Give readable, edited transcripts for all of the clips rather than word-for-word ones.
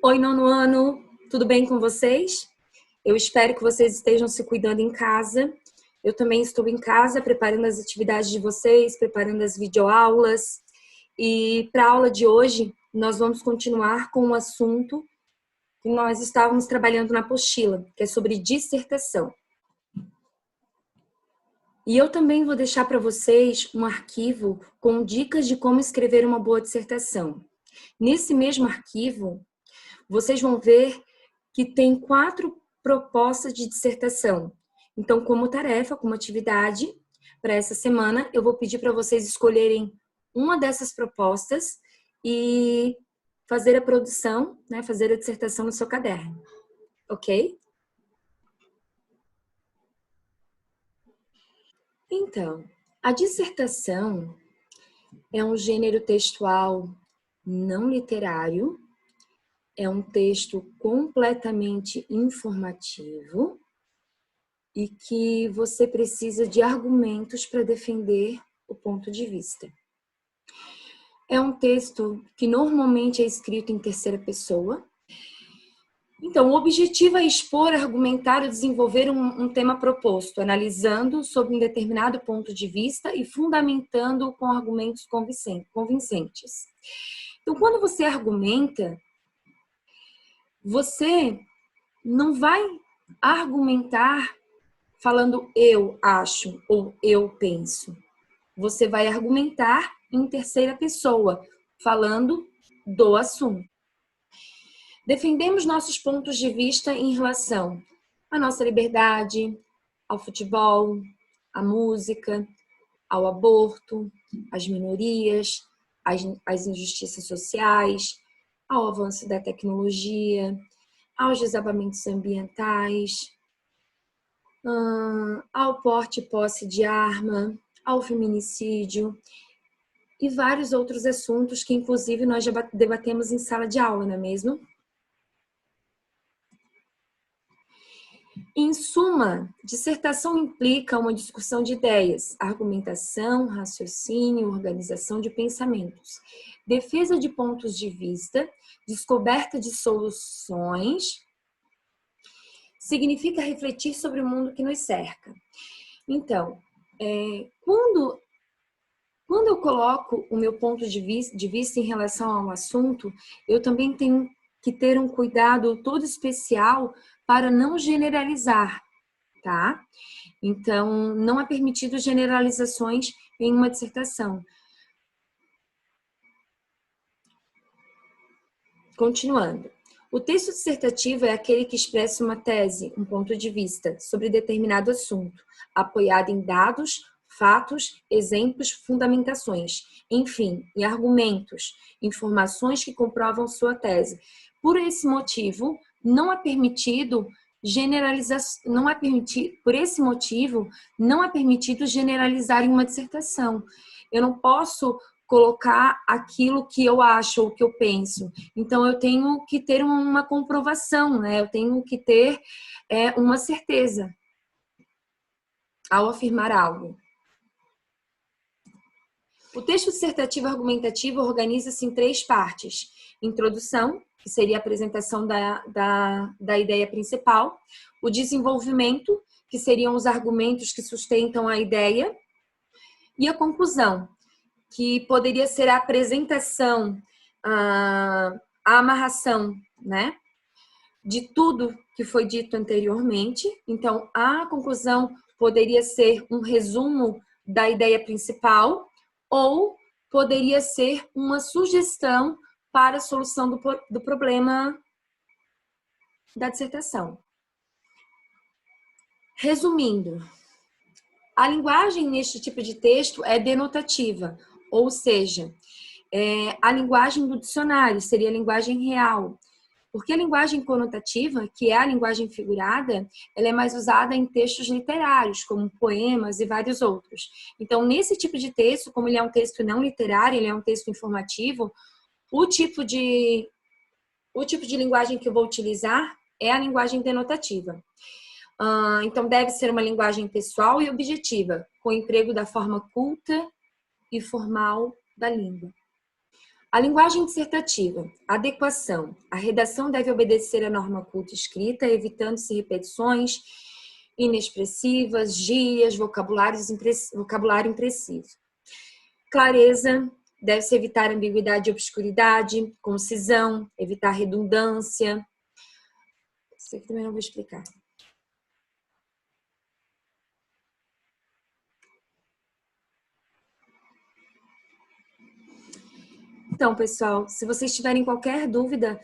Oi, nono ano, tudo bem com vocês? Eu espero que vocês estejam se cuidando em casa. Eu também estou em casa, preparando as atividades de vocês, preparando as videoaulas. E para a aula de hoje, nós vamos continuar com o assunto que nós estávamos trabalhando na apostila, que é sobre dissertação. E eu também vou deixar para vocês um arquivo com dicas de como escrever uma boa dissertação. Nesse mesmo arquivo, vocês vão ver que tem 4 propostas de dissertação. Então, como tarefa, como atividade, para essa semana, eu vou pedir para vocês escolherem uma dessas propostas e fazer a produção, né, fazer a dissertação no seu caderno. Ok? Então, a dissertação é um gênero textual não literário, é um texto completamente informativo e que você precisa de argumentos para defender o ponto de vista. É um texto que normalmente é escrito em terceira pessoa. Então, o objetivo é expor, argumentar ou desenvolver um tema proposto, analisando sob um determinado ponto de vista e fundamentando com argumentos convincentes. Então, quando você argumenta, você não vai argumentar falando eu acho ou eu penso. Você vai argumentar em terceira pessoa, falando do assunto. Defendemos nossos pontos de vista em relação à nossa liberdade, ao futebol, à música, ao aborto, às minorias, às injustiças sociais, ao avanço da tecnologia, aos desabamentos ambientais, ao porte e posse de arma, ao feminicídio e vários outros assuntos que, inclusive, nós já debatemos em sala de aula, não é mesmo? Em suma, dissertação implica uma discussão de ideias, argumentação, raciocínio, organização de pensamentos, defesa de pontos de vista, descoberta de soluções. Significa refletir sobre o mundo que nos cerca. Então, quando eu coloco o meu ponto de vista em relação a um assunto, eu também tenho que ter um cuidado todo especial para não generalizar, tá? Então, não é permitido generalizações em uma dissertação. Continuando. O texto dissertativo é aquele que expressa uma tese, um ponto de vista sobre determinado assunto, apoiado em dados, fatos, exemplos, fundamentações, enfim, em argumentos, informações que comprovam sua tese. Por esse motivo, não é permitido generalizar em uma dissertação. Eu não posso colocar aquilo que eu acho ou que eu penso. Então, eu tenho que ter uma comprovação, né? Eu tenho que ter uma certeza ao afirmar algo. O texto dissertativo argumentativo organiza-se em 3 partes. Introdução, que seria a apresentação da ideia principal. O desenvolvimento, que seriam os argumentos que sustentam a ideia. E a conclusão, que poderia ser a apresentação, a amarração, né, de tudo que foi dito anteriormente. Então, a conclusão poderia ser um resumo da ideia principal ou poderia ser uma sugestão para a solução do problema da dissertação. Resumindo, a linguagem neste tipo de texto é denotativa, ou seja, a linguagem do dicionário seria a linguagem real. Porque a linguagem conotativa, que é a linguagem figurada, ela é mais usada em textos literários, como poemas e vários outros. Então, nesse tipo de texto, como ele é um texto não literário, ele é um texto informativo, o tipo de linguagem que eu vou utilizar é a linguagem denotativa. Então, deve ser uma linguagem pessoal e objetiva, com o emprego da forma culta e formal da língua. A linguagem dissertativa. Adequação. A redação deve obedecer à norma culta escrita, evitando-se repetições inexpressivas, gírias, vocabulário impreciso. Clareza. Deve-se evitar ambiguidade e obscuridade. Concisão. Evitar redundância. Isso aqui também não vou explicar. Então, pessoal, se vocês tiverem qualquer dúvida,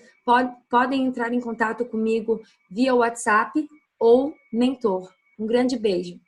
podem entrar em contato comigo via WhatsApp ou mentor. Um grande beijo.